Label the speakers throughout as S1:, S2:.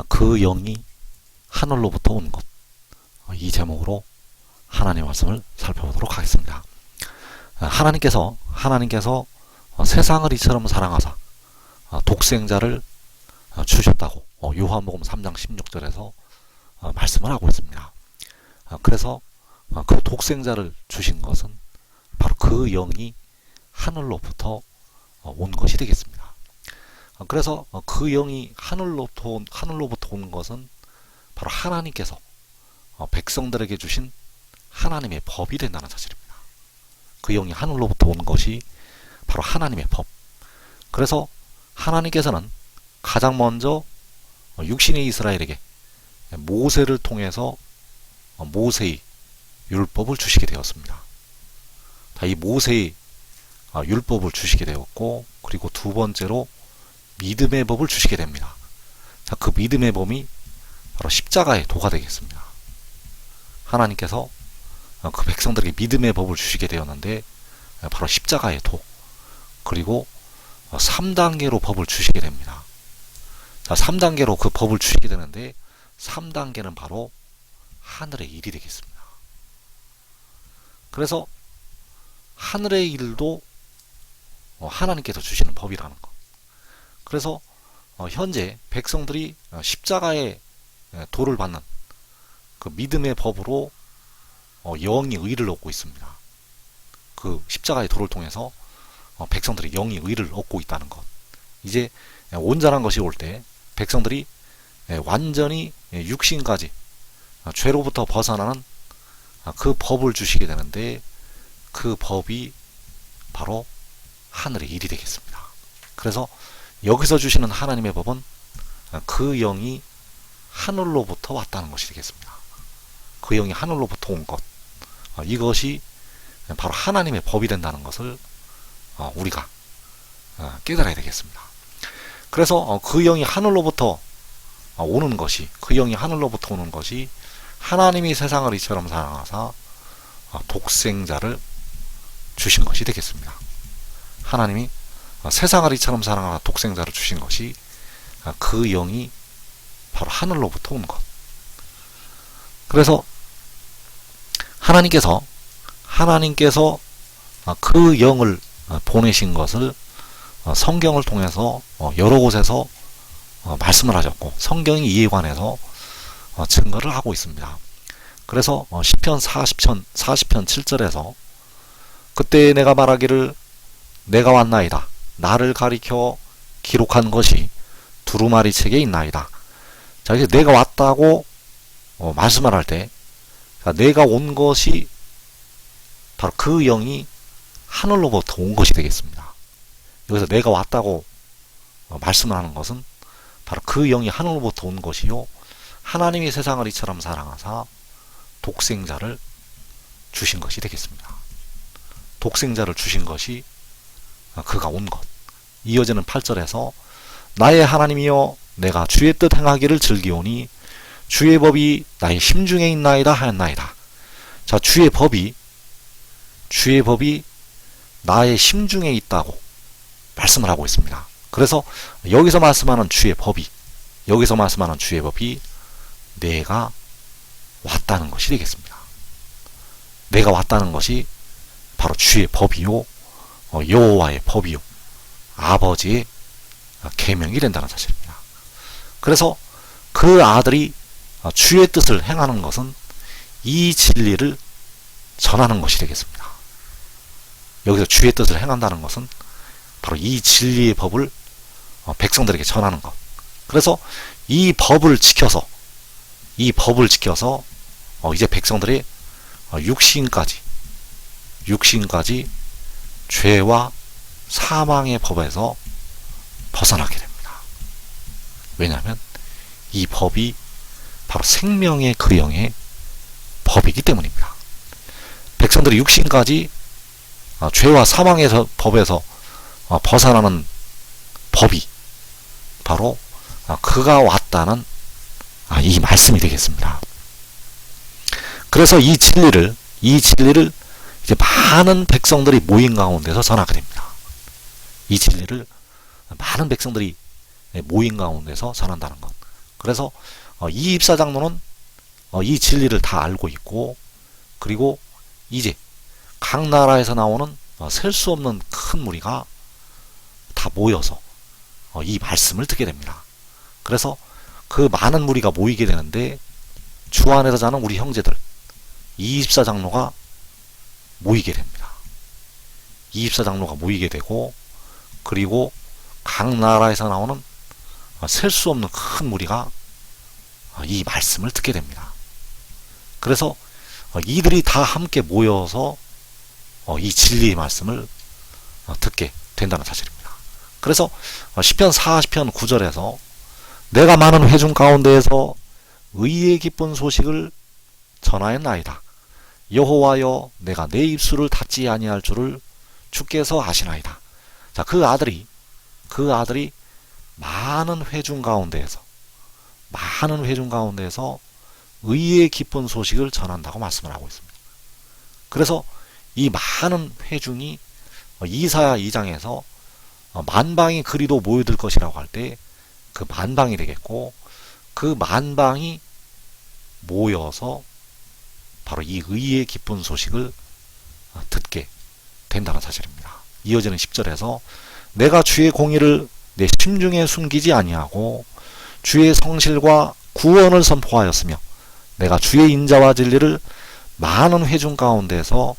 S1: 그 영이 하늘로부터 온 것. 이 제목으로 하나님의 말씀을 살펴보도록 하겠습니다. 하나님께서 세상을 이처럼 사랑하사 독생자를 주셨다고 요한복음 3장 16절에서 말씀을 하고 있습니다. 그래서 그 독생자를 주신 것은 바로 그 영이 하늘로부터 온 것이 되겠습니다. 그래서 그 영이 하늘로부터 온 것은 바로 하나님께서 백성들에게 주신 하나님의 법이 된다는 사실입니다. 그 영이 하늘로부터 온 것이 바로 하나님의 법. 그래서 하나님께서는 가장 먼저 육신의 이스라엘에게 모세를 통해서 모세의 율법을 주시게 되었습니다. 이 모세의 율법을 주시게 되었고, 그리고 두 번째로 믿음의 법을 주시게 됩니다. 그 믿음의 법이 바로 십자가의 도가 되겠습니다. 하나님께서 그 백성들에게 믿음의 법을 주시게 되었는데 바로 십자가의 도, 그리고 3단계로 법을 주시게 됩니다. 3단계로 그 법을 주시게 되는데 3단계는 바로 하늘의 일이 되겠습니다. 그래서 하늘의 일도 하나님께서 주시는 법이라는 것. 그래서 현재 백성들이 십자가의 도를 받는 그 믿음의 법으로 영이 의를 얻고 있습니다. 그 십자가의 도를 통해서 백성들이 영이 의를 얻고 있다는 것. 이제 온전한 것이 올 때 백성들이 완전히 육신까지 죄로부터 벗어나는 그 법을 주시게 되는데, 그 법이 바로 하늘의 일이 되겠습니다. 그래서 여기서 주시는 하나님의 법은 그 영이 하늘로부터 왔다는 것이 되겠습니다. 그 영이 하늘로부터 온 것, 이것이 바로 하나님의 법이 된다는 것을 우리가 깨달아야 되겠습니다. 그래서 그 영이 하늘로부터 오는 것이, 하나님이 세상을 이처럼 사랑하사 독생자를 주신 것이 되겠습니다. 하나님이 세상을 이처럼 사랑하사 독생자를 주신 것이 그 영이 바로 하늘로부터 온 것. 그래서 하나님께서 그 영을 보내신 것을 성경을 통해서 여러 곳에서 말씀을 하셨고, 성경이 이에 관해서 증거를 하고 있습니다. 그래서 시편 40편 7절에서 그때 내가 말하기를 내가 왔나이다. 나를 가리켜 기록한 것이 두루마리 책에 있나이다. 자, 이제 내가 왔다고 말씀을 할 때, 내가 온 것이 바로 그 영이 하늘로부터 온 것이 되겠습니다. 여기서 내가 왔다고 말씀을 하는 것은 바로 그 영이 하늘로부터 온 것이요, 하나님이 세상을 이처럼 사랑하사 독생자를 주신 것이 되겠습니다. 독생자를 주신 것이 그가 온 것. 이어지는 8절에서 나의 하나님이여 내가 주의 뜻 행하기를 즐기오니 주의 법이 나의 심중에 있나이다 하였나이다. 자, 주의 법이 나의 심중에 있다고 말씀을 하고 있습니다. 그래서 여기서 말씀하는 주의 법이 내가 왔다는 것이 되겠습니다. 내가 왔다는 것이 바로 주의 법이요, 여호와의 법이요, 아버지의 계명이 된다는 사실입니다. 그래서 그 아들이 주의 뜻을 행하는 것은 이 진리를 전하는 것이 되겠습니다. 여기서 주의 뜻을 행한다는 것은 바로 이 진리의 법을 백성들에게 전하는 것. 그래서 이 법을 지켜서 이제 백성들이 육신까지 죄와 사망의 법에서 벗어나게 됩니다. 왜냐하면 이 법이 바로 생명의 그 영의 법이기 때문입니다. 백성들이 육신까지 죄와 사망의 법에서 벗어나는 법이 바로 그가 왔다는 이 말씀이 되겠습니다. 그래서 이 진리를 이제 많은 백성들이 모인 가운데서 전하게 됩니다. 이 진리를 많은 백성들이 모인 가운데서 전한다는 것. 그래서 이 입사장로는 이 진리를 다 알고 있고, 그리고 이제 각 나라에서 나오는 셀 수 없는 큰 무리가 다 모여서 이 말씀을 듣게 됩니다. 그래서 그 많은 무리가 모이게 되는데 주 안에서 자는 우리 형제들, 이 입사장로가 모이게 됩니다. 이 입사장로가 모이게 되고, 그리고 각 나라에서 나오는 셀 수 없는 큰 무리가 이 말씀을 듣게 됩니다. 그래서 이들이 다 함께 모여서 이 진리의 말씀을 듣게 된다는 사실입니다. 그래서 시편 40편 9절에서 내가 많은 회중 가운데에서 의의 기쁜 소식을 전하였나이다. 여호와여, 내가 내 입술을 닫지 아니할 줄을 주께서 아시나이다. 자, 그 아들이 많은 회중 가운데에서 의의 기쁜 소식을 전한다고 말씀을 하고 있습니다. 그래서 이 많은 회중이 이사야 2장에서 만방이 그리도 모여들 것이라고 할 때 그 만방이 되겠고, 그 만방이 모여서 바로 이 의의 기쁜 소식을 듣게 된다는 사실입니다. 이어지는 10절에서 내가 주의 공의를 내 심중에 숨기지 아니하고 주의 성실과 구원을 선포하였으며 내가 주의 인자와 진리를 많은 회중 가운데서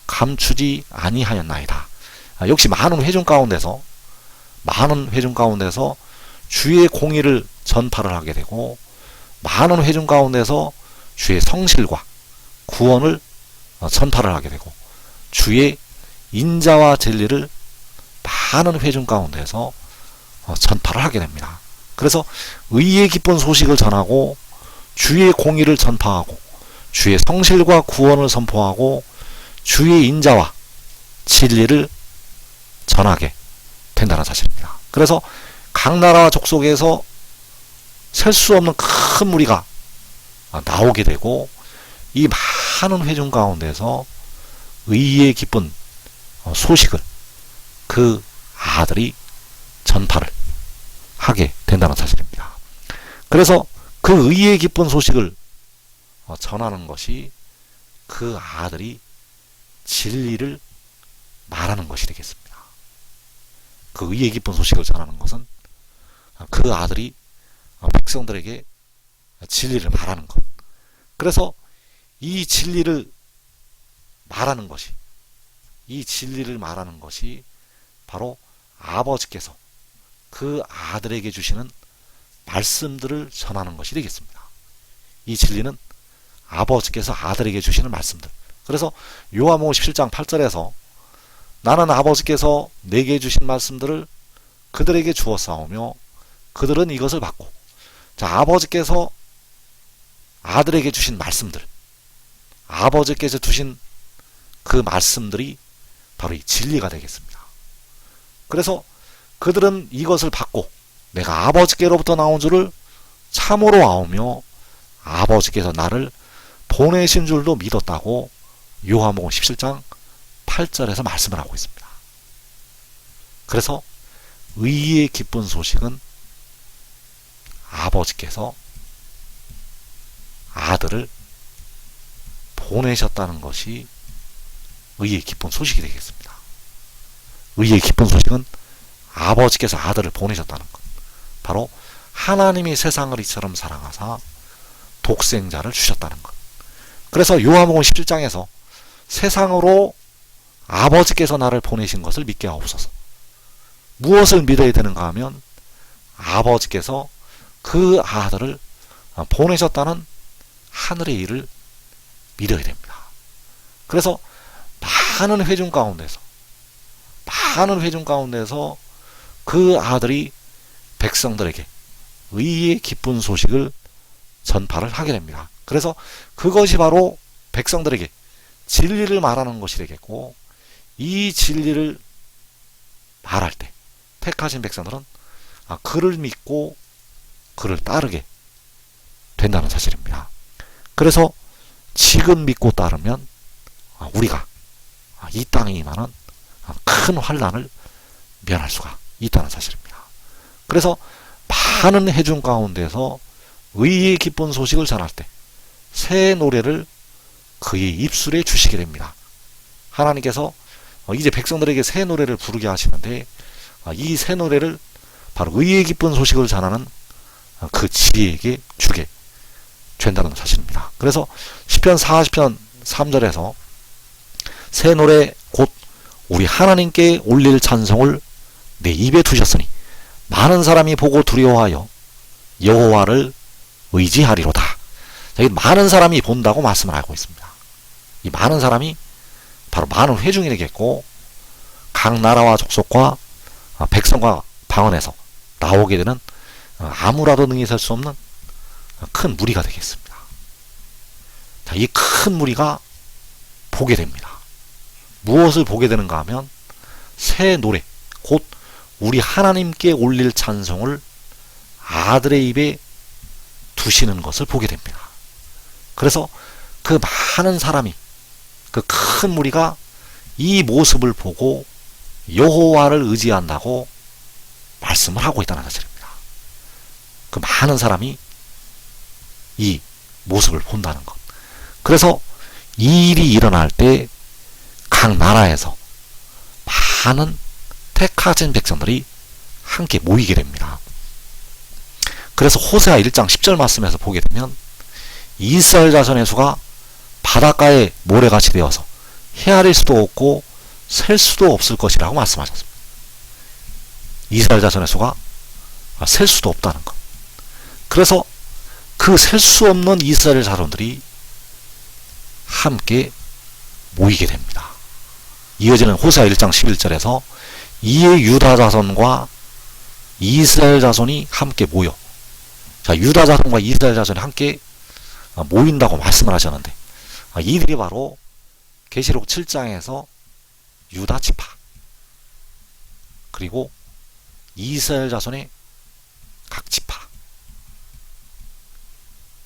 S1: 감추지 아니하였나이다. 역시 많은 회중 가운데서 주의 공의를 전파를 하게 되고, 많은 회중 가운데서 주의 성실과 구원을 전파를 하게 되고, 주의 인자와 진리를 많은 회중 가운데서 전파를 하게 됩니다. 그래서 의의 기쁜 소식을 전하고 주의 공의를 전파하고 주의 성실과 구원을 선포하고 주의 인자와 진리를 전하게 된다는 사실입니다. 그래서 각 나라와 족속에서 셀 수 없는 큰 무리가 나오게 되고, 이 많은 회중 가운데서 의의 기쁜 소식을 그 아들이 전파를 하게 된다는 사실입니다. 그래서 그 의의 기쁜 소식을 전하는 것이 그 아들이 진리를 말하는 것이 되겠습니다. 그 의의 기쁜 소식을 전하는 것은 그 아들이 백성들에게 진리를 말하는 것. 그래서 이 진리를 말하는 것이 바로 아버지께서 그 아들에게 주시는 말씀들을 전하는 것이 되겠습니다. 이 진리는 아버지께서 아들에게 주시는 말씀들. 그래서 요한복음 17장 8절에서 나는 아버지께서 내게 주신 말씀들을 그들에게 주었사오며 그들은 이것을 받고, 자, 아버지께서 아들에게 주신 말씀들, 아버지께서 주신 그 말씀들이 바로 이 진리가 되겠습니다. 그래서 그들은 이것을 받고 내가 아버지께로부터 나온 줄을 참으로 아오며 아버지께서 나를 보내신 줄도 믿었다고 요한복음 17장 8절에서 말씀을 하고 있습니다. 그래서 의의 기쁜 소식은 아버지께서 아들을 보내셨다는 것이 의의 기쁜 소식이 되겠습니다. 의의 기쁜 소식은 아버지께서 아들을 보내셨다는 것. 바로 하나님이 세상을 이처럼 사랑하사 독생자를 주셨다는 것. 그래서 요한복음 11장에서 세상으로 아버지께서 나를 보내신 것을 믿게 하옵소서. 무엇을 믿어야 되는가 하면 아버지께서 그 아들을 보내셨다는 하늘의 일을 믿어야 됩니다. 그래서 많은 회중 가운데서 그 아들이 백성들에게 의의 기쁜 소식을 전파를 하게 됩니다. 그래서 그것이 바로 백성들에게 진리를 말하는 것이 되겠고, 이 진리를 말할 때 택하신 백성들은 그를 믿고 그를 따르게 된다는 사실입니다. 그래서 지금 믿고 따르면 우리가 이 땅에 임하는 큰 환난을 면할 수가 있다는 사실입니다. 그래서 많은 회중 가운데서 의의 기쁜 소식을 전할 때 새 노래를 그의 입술에 주시게 됩니다. 하나님께서 이제 백성들에게 새 노래를 부르게 하시는데 이 새 노래를 바로 의의 기쁜 소식을 전하는 그 지혜에게 주게 된다는 사실입니다. 그래서 시편 40편 3절에서 새 노래 곧 우리 하나님께 올릴 찬송을 내 입에 두셨으니 많은 사람이 보고 두려워하여 여호와를 의지하리로다. 여기 많은 사람이 본다고 말씀을 하고 있습니다. 이 많은 사람이 바로 많은 회중이 되겠고 각 나라와 족속과 백성과 방언에서 나오게 되는 아무라도 능히 설 수 없는 큰 무리가 되겠습니다. 자, 이 큰 무리가 보게 됩니다. 무엇을 보게 되는가 하면 새 노래 곧 우리 하나님께 올릴 찬송을 아들의 입에 두시는 것을 보게 됩니다. 그래서 그 많은 사람이 그 큰 무리가 이 모습을 보고 여호와를 의지한다고 말씀을 하고 있다는 사실입니다. 그 많은 사람이 이 모습을 본다는 것. 그래서 이 일이 일어날 때 각 나라에서 많은 택하신 백성들이 함께 모이게 됩니다. 그래서 호세아 1장 10절 말씀에서 보게 되면 이스라엘 자손의 수가 바닷가에 모래같이 되어서 헤아릴 수도 없고 셀 수도 없을 것이라고 말씀하셨습니다. 이스라엘 자손의 수가 셀 수도 없다는 것. 그래서 그 셀 수 없는 이스라엘 자손들이 함께 모이게 됩니다. 이어지는 호세아 1장 11절에서 이에 유다 자손과 이스라엘 자손이 함께 모여, 자, 유다 자손과 이스라엘 자손이 함께 모인다고 말씀을 하셨는데 이들이 바로 계시록 7장에서 유다 지파 그리고 이스라엘 자손의 각 지파,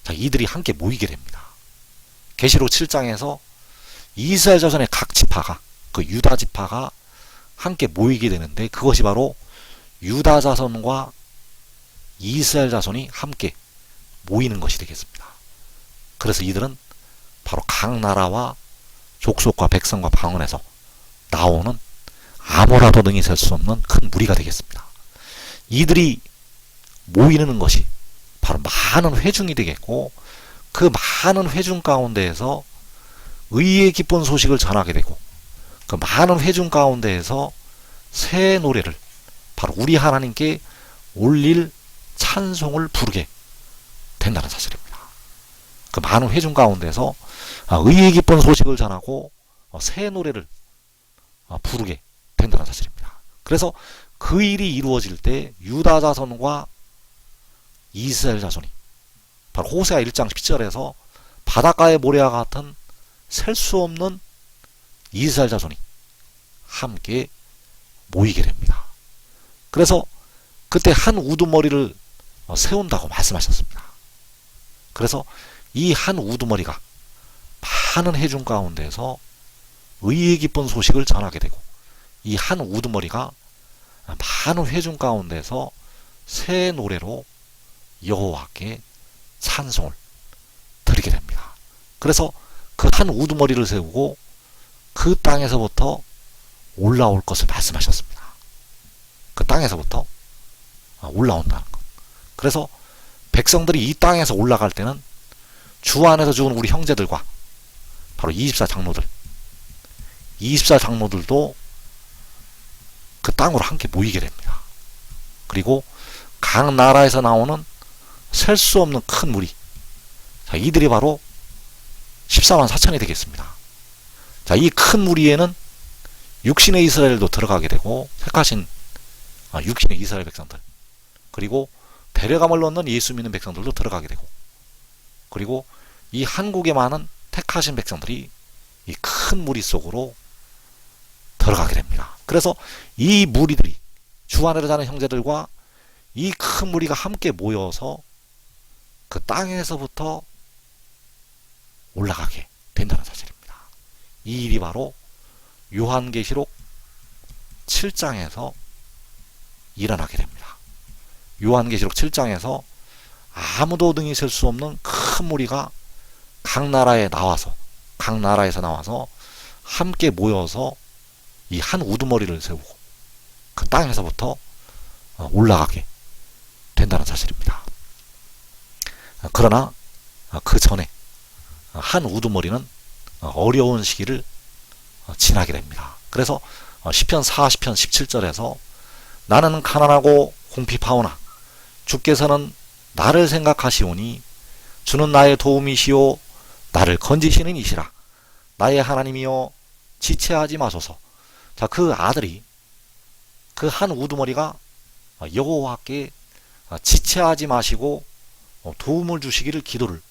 S1: 자, 이들이 함께 모이게 됩니다. 계시록 7장에서 이스라엘 자손의 각 지파가 그 유다 지파가 함께 모이게 되는데 그것이 바로 유다 자손과 이스라엘 자손이 함께 모이는 것이 되겠습니다. 그래서 이들은 바로 각 나라와 족속과 백성과 방언에서 나오는 아무라도 능히 셀 수 없는 큰 무리가 되겠습니다. 이들이 모이는 것이 바로 많은 회중이 되겠고 그 많은 회중 가운데에서 의의 기쁜 소식을 전하게 되고 그 많은 회중 가운데에서 새 노래를 바로 우리 하나님께 올릴 찬송을 부르게 된다는 사실입니다. 그 많은 회중 가운데서 의의 기쁜 소식을 전하고 새 노래를 부르게 된다는 사실입니다. 그래서 그 일이 이루어질 때 유다 자손과 이스라엘 자손이 바로 호세아 1장 10절에서 바닷가의 모래와 같은 셀 수 없는 이스라엘 자손이 함께 모이게 됩니다. 그래서 그때 한 우두머리를 세운다고 말씀하셨습니다. 그래서 이 한 우두머리가 많은 회중 가운데서 의의 깊은 소식을 전하게 되고 이 한 우두머리가 많은 회중 가운데서 새 노래로 여호와께 찬송을 드리게 됩니다. 그래서 그 한 우두머리를 세우고 그 땅에서부터 올라올 것을 말씀하셨습니다. 그 땅에서부터 올라온다는 것. 그래서 백성들이 이 땅에서 올라갈 때는 주 안에서 죽은 우리 형제들과 바로 24장로들도 그 땅으로 함께 모이게 됩니다. 그리고 각 나라에서 나오는 셀 수 없는 큰 무리, 자, 이들이 바로 14만 4천이 되겠습니다. 자, 이 큰 무리에는 육신의 이스라엘도 들어가게 되고 택하신 육신의 이스라엘 백성들, 그리고 배려감을 넣는 예수 믿는 백성들도 들어가게 되고, 그리고 이 한국에 많은 택하신 백성들이 이 큰 무리 속으로 들어가게 됩니다. 그래서 이 무리들이 주 안으로 사는 형제들과 이 큰 무리가 함께 모여서 그 땅에서부터 올라가게 된다는 사실입니다. 이 일이 바로 요한계시록 7장에서 일어나게 됩니다. 요한계시록 7장에서 아무도 등이 셀 수 없는 큰 무리가 각 나라에서 나와서 함께 모여서 이 한 우두머리를 세우고 그 땅에서부터 올라가게 된다는 사실입니다. 그러나 그 전에 한 우두머리는 어려운 시기를 지나게 됩니다. 그래서 시편 40편 17절에서 나는 가난하고 궁핍하오나 주께서는 나를 생각하시오니 주는 나의 도움이시오 나를 건지시는 이시라 나의 하나님이여 지체하지 마소서. 자, 그 아들이 그 한 우두머리가 여호와께 지체하지 마시고 도움을 주시기를 기도를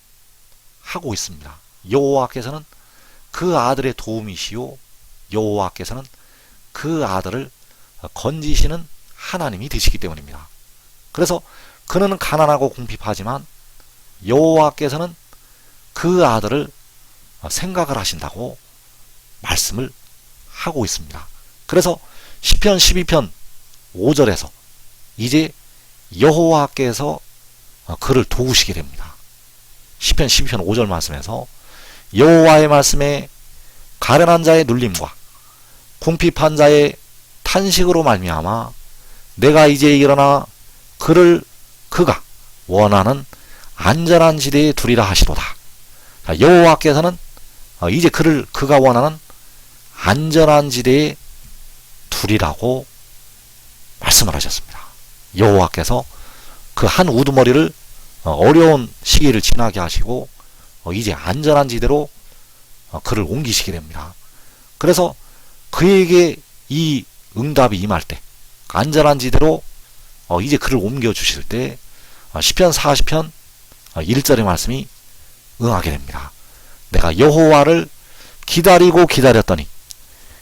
S1: 하고 있습니다. 여호와께서는 그 아들의 도움이시오 여호와께서는 그 아들을 건지시는 하나님이 되시기 때문입니다. 그래서 그는 가난하고 궁핍하지만 여호와께서는 그 아들을 생각을 하신다고 말씀을 하고 있습니다. 그래서 시편 12편 5절에서 이제 여호와께서 그를 도우시게 됩니다. 시편 12편 5절 말씀에서 여호와의 말씀에 가련한 자의 눌림과 궁핍한 자의 탄식으로 말미암아 내가 이제 일어나 그가 원하는 안전한 지대에 두리라 하시도다. 여호와께서는 이제 그가 원하는 안전한 지대에 두리라고 말씀을 하셨습니다. 여호와께서 그 한 우두머리를 어려운 시기를 지나게 하시고 이제 안전한 지대로 그를 옮기시게 됩니다. 그래서 그에게 이 응답이 임할 때 안전한 지대로 이제 그를 옮겨주실 때 시편 40편 1절의 말씀이 응하게 됩니다. 내가 여호와를 기다리고 기다렸더니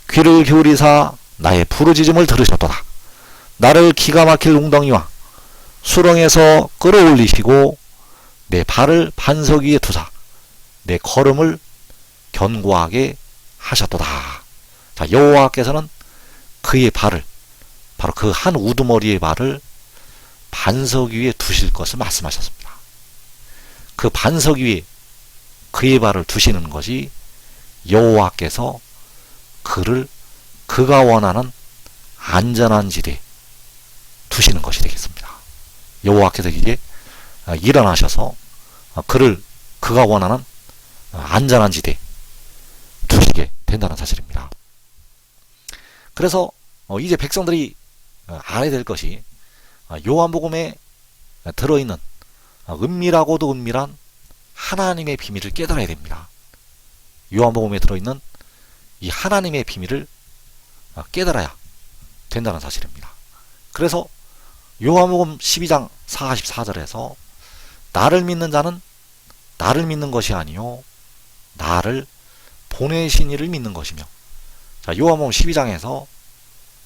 S1: 귀를 기울이사 나의 부르짖음을 들으셨도다. 나를 기가 막힐 웅덩이와 수렁에서 끌어올리시고 내 발을 반석 위에 두사 내 걸음을 견고하게 하셨도다. 자, 여호와께서는 그의 발을 바로 그 한 우두머리의 발을 반석 위에 두실 것을 말씀하셨습니다. 그 반석 위에 그의 발을 두시는 것이 여호와께서 그가 원하는 안전한 지대에 두시는 것이 되겠습니다. 여호와께서 이제 일어나셔서 그가 원하는 안전한 지대에 두시게 된다는 사실입니다. 그래서 이제 백성들이 알아야 될 것이 요한복음에 들어있는 은밀하고도 은밀한 하나님의 비밀을 깨달아야 됩니다. 요한복음에 들어있는 이 하나님의 비밀을 깨달아야 된다는 사실입니다. 그래서 요한복음 12장 44절에서 나를 믿는 자는 나를 믿는 것이 아니요 나를 보내신 이를 믿는 것이며, 자, 요한복음 12장에서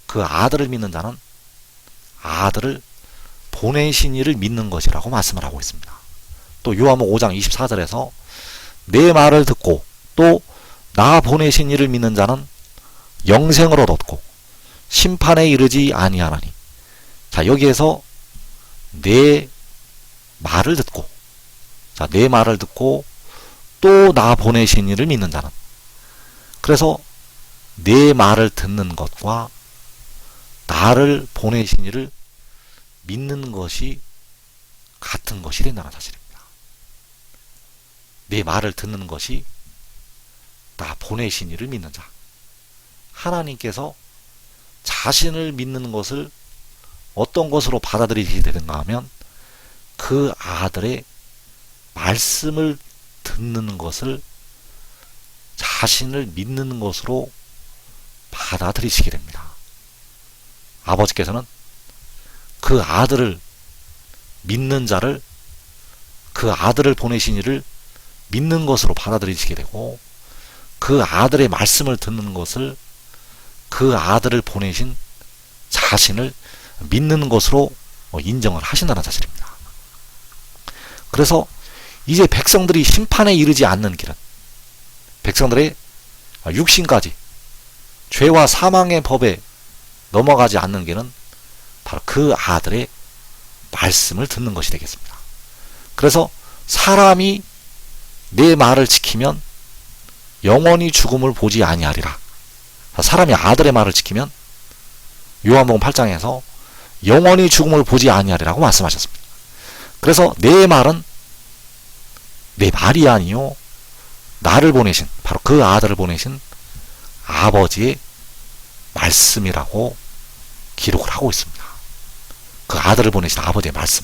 S1: 그 아들을 믿는 자는 아들을 보내신 이를 믿는 것이라고 말씀을 하고 있습니다. 또 요한복음 5장 24절에서 내 말을 듣고 또 나 보내신 이를 믿는 자는 영생을 얻었고 심판에 이르지 아니하나니. 자, 여기에서 내 말을 듣고, 자, 내 말을 듣고 또 나 보내신 이를 믿는 자는, 그래서 내 말을 듣는 것과 나를 보내신 이를 믿는 것이 같은 것이 된다는 사실입니다. 내 말을 듣는 것이 나 보내신 이를 믿는 자. 하나님께서 자신을 믿는 것을 어떤 것으로 받아들이게 되는가 하면 그 아들의 말씀을 듣는 것을 자신을 믿는 것으로 받아들이시게 됩니다. 아버지께서는 그 아들을 믿는 자를, 그 아들을 보내신 이를 믿는 것으로 받아들이시게 되고, 그 아들의 말씀을 듣는 것을 그 아들을 보내신 자신을 믿는 것으로 인정을 하신다는 사실입니다. 그래서 이제 백성들이 심판에 이르지 않는 길은, 백성들의 육신까지 죄와 사망의 법에 넘어가지 않는 길은 바로 그 아들의 말씀을 듣는 것이 되겠습니다. 그래서 사람이 내 말을 지키면 영원히 죽음을 보지 아니하리라. 사람이 아들의 말을 지키면 요한복음 8장에서 영원히 죽음을 보지 아니하리라고 말씀하셨습니다. 그래서 내 말은 내 말이 아니요 나를 보내신, 바로 그 아들을 보내신 아버지의 말씀이라고 기록을 하고 있습니다. 그 아들을 보내신 아버지의 말씀.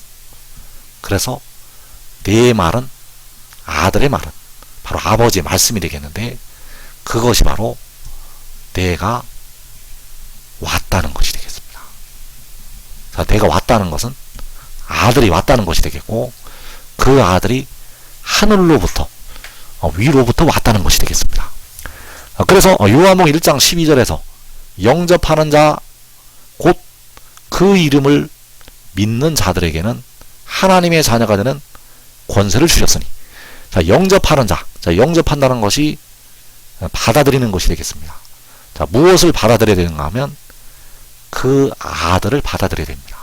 S1: 그래서 내 말은, 아들의 말은 바로 아버지의 말씀이 되겠는데, 그것이 바로 내가 왔다는 것이 되겠습니다. 자, 내가 왔다는 것은 아들이 왔다는 것이 되겠고, 그 아들이 하늘로부터, 위로부터 왔다는 것이 되겠습니다. 그래서 요한복음 1장 12절에서 영접하는 자 곧 그 이름을 믿는 자들에게는 하나님의 자녀가 되는 권세를 주셨으니, 자, 영접하는 자, 자, 영접한다는 것이 받아들이는 것이 되겠습니다. 자, 무엇을 받아들여야 되는가 하면 그 아들을 받아들여야 됩니다.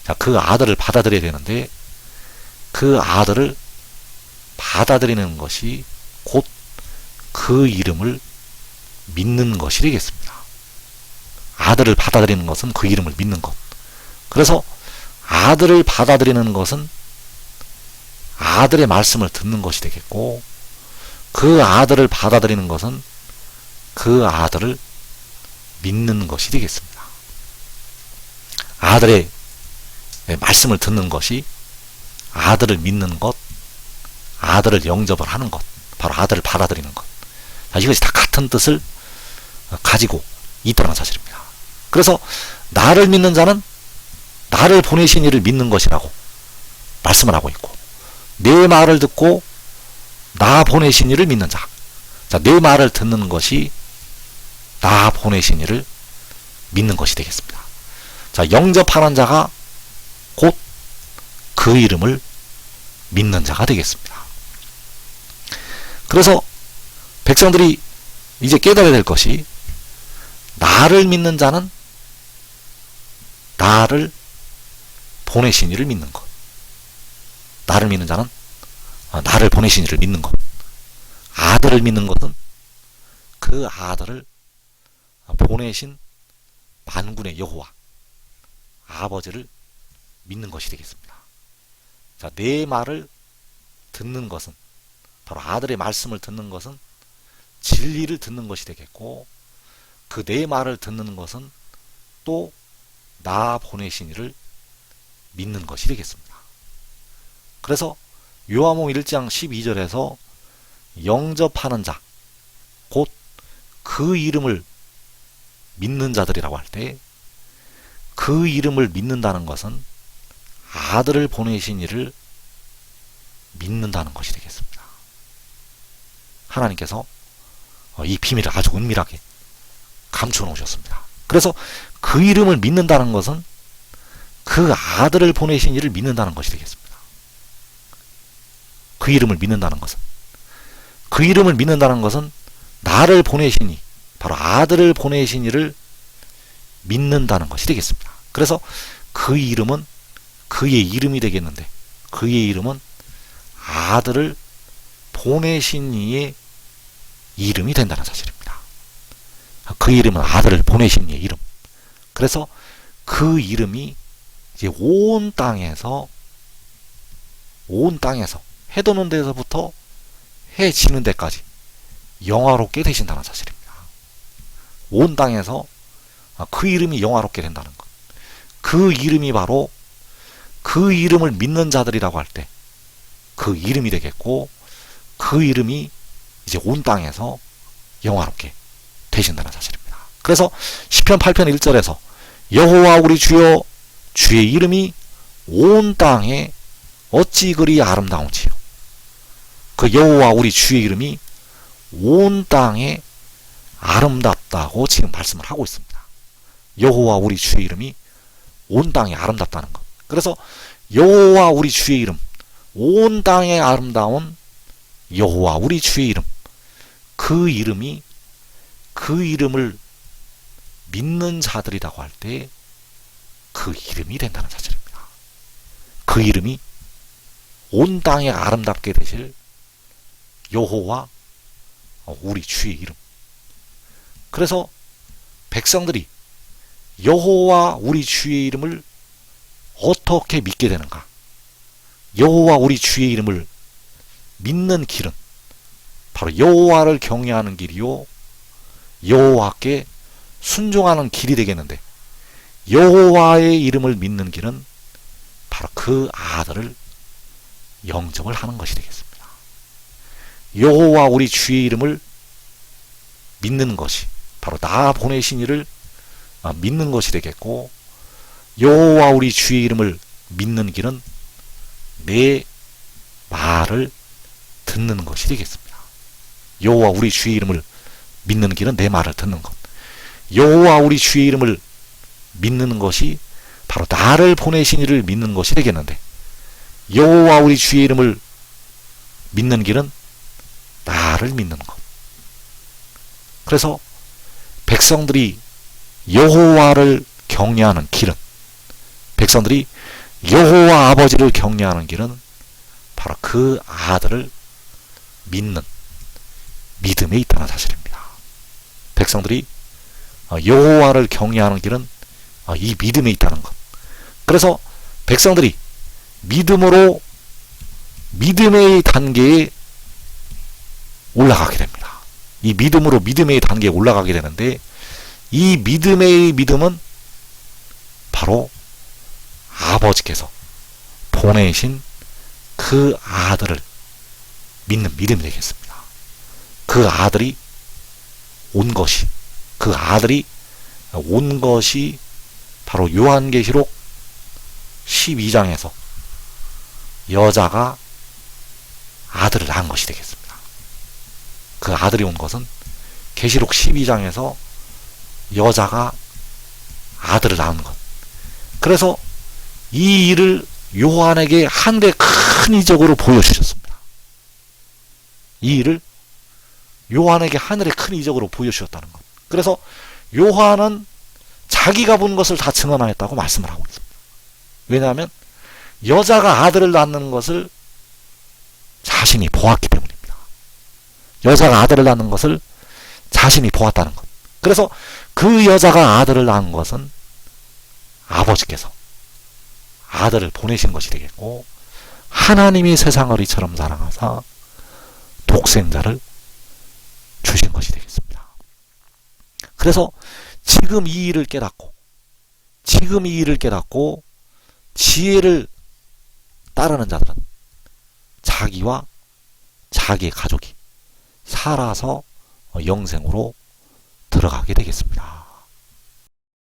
S1: 자, 그 아들을 받아들여야 되는데, 그 아들을 받아들이는 것이 곧 그 이름을 믿는 것이 되겠습니다. 아들을 받아들이는 것은 그 이름을 믿는 것. 그래서 아들을 받아들이는 것은 아들의 말씀을 듣는 것이 되겠고, 그 아들을 받아들이는 것은 그 아들을 믿는 것이 되겠습니다. 아들의 말씀을 듣는 것이 아들을 믿는 것, 아들을 영접을 하는 것, 바로 아들을 받아들이는 것. 이것이 다 같은 뜻을 가지고 있다는 사실입니다. 그래서 나를 믿는 자는 나를 보내신 이를 믿는 것이라고 말씀을 하고 있고, 내 말을 듣고 나 보내신 이를 믿는 자. 자, 내 말을 듣는 것이 나 보내신 이를 믿는 것이 되겠습니다. 자, 영접하는 자가 곧 그 이름을 믿는 자가 되겠습니다. 그래서 백성들이 이제 깨달아야 될 것이, 나를 믿는 자는 나를 보내신 이를 믿는 것. 나를 믿는 자는 나를 보내신 이를 믿는 것. 아들을 믿는 것은 그 아들을 보내신 만군의 여호와 아버지를 믿는 것이 되겠습니다. 자, 내 말을 듣는 것은, 바로 아들의 말씀을 듣는 것은 진리를 듣는 것이 되겠고, 그 내 말을 듣는 것은 또 나 보내신 이를 믿는 것이 되겠습니다. 그래서 요한복음 1장 12절에서 영접하는 자, 곧 그 이름을 믿는 자들이라고 할 때, 그 이름을 믿는다는 것은 아들을 보내신 이를 믿는다는 것이 되겠습니다. 하나님께서 이 비밀을 아주 은밀하게 감추어 놓으셨습니다. 그래서 그 이름을 믿는다는 것은 그 아들을 보내신 이를 믿는다는 것이 되겠습니다. 그 이름을 믿는다는 것은, 그 이름을 믿는다는 것은 나를 보내신 이, 바로 아들을 보내신 이를 믿는다는 것이 되겠습니다. 그래서 그 이름은 그의 이름이 되겠는데, 그의 이름은 아들을 보내신 이의 이름이 된다는 사실입니다. 그 이름은 아들을 보내신 이의 이름. 그래서 그 이름이 이제 온 땅에서 해 도는 데서부터 해 지는 데까지 영화롭게 되신다는 사실입니다. 온 땅에서 그 이름이 영화롭게 된다는 것. 그 이름이 바로 그 이름을 믿는 자들이라고 할 때 그 이름이 되겠고, 그 이름이 이제 온 땅에서 영화롭게 되신다는 사실입니다. 그래서 시편 8편 1절에서 여호와 우리 주여, 주의 이름이 온 땅에 어찌 그리 아름다운지요. 그 여호와 우리 주의 이름이 온 땅에 아름답다고 지금 말씀을 하고 있습니다. 여호와 우리 주의 이름이 온 땅에 아름답다는 것. 그래서 여호와 우리 주의 이름, 온 땅에 아름다운 여호와 우리 주의 이름, 그 이름이, 그 이름을 믿는 자들이라고 할 때 그 이름이 된다는 사실입니다. 그 이름이 온 땅에 아름답게 되실 여호와 우리 주의 이름. 그래서 백성들이 여호와 우리 주의 이름을 어떻게 믿게 되는가? 여호와 우리 주의 이름을 믿는 길은 바로 여호와를 경외하는 길이요 여호와께 순종하는 길이 되겠는데, 여호와의 이름을 믿는 길은 바로 그 아들을 영접을 하는 것이 되겠습니다. 여호와 우리 주의 이름을 믿는 것이 바로 나 보내신 이를 믿는 것이 되겠고, 여호와 우리 주의 이름을 믿는 길은 내 말을 듣는 것이 되겠습니다. 여호와 우리 주의 이름을 믿는 길은 내 말을 듣는 것. 여호와 우리 주의 이름을 믿는 것이 바로 나를 보내신 이를 믿는 것이 되겠는데, 여호와 우리 주의 이름을 믿는 길은 나를 믿는 것. 그래서 백성들이 여호와를 경외하는 길은, 백성들이 여호와 아버지를 경외하는 길은 바로 그 아들을 믿는 믿음에 있다는 사실입니다. 백성들이 여호와를 경외하는 길은 이 믿음에 있다는 것. 그래서 백성들이 믿음으로 믿음의 단계에 올라가게 됩니다. 이 믿음으로 믿음의 단계에 올라가게 되는데, 이 믿음의 믿음은 바로 아버지께서 보내신 그 아들을 믿는 믿음이 되겠습니다. 그 아들이 온 것이, 그 아들이 온 것이 바로 요한계시록 12장에서 여자가 아들을 낳은 것이 되겠습니다. 그 아들이 온 것은 계시록 12장에서 여자가 아들을 낳은 것. 그래서 이 일을 요한에게 하늘의 큰 이적으로 보여주셨습니다. 이 일을 요한에게 하늘의 큰 이적으로 보여주셨다는 것. 그래서 요한은 자기가 본 것을 다 증언하였다고 말씀을 하고 있습니다. 왜냐하면 여자가 아들을 낳는 것을 자신이 보았기 때문입니다. 여자가 아들을 낳는 것을 자신이 보았다는 것. 그래서 그 여자가 아들을 낳은 것은 아버지께서 아들을 보내신 것이 되겠고, 하나님이 세상을 이처럼 사랑하사 독생자를 주신 것이 되겠습니다. 그래서 지금 이 일을 깨닫고, 지금 이 일을 깨닫고 지혜를 따르는 자들은 자기와 자기의 가족이 살아서 영생으로 들어가게 되겠습니다.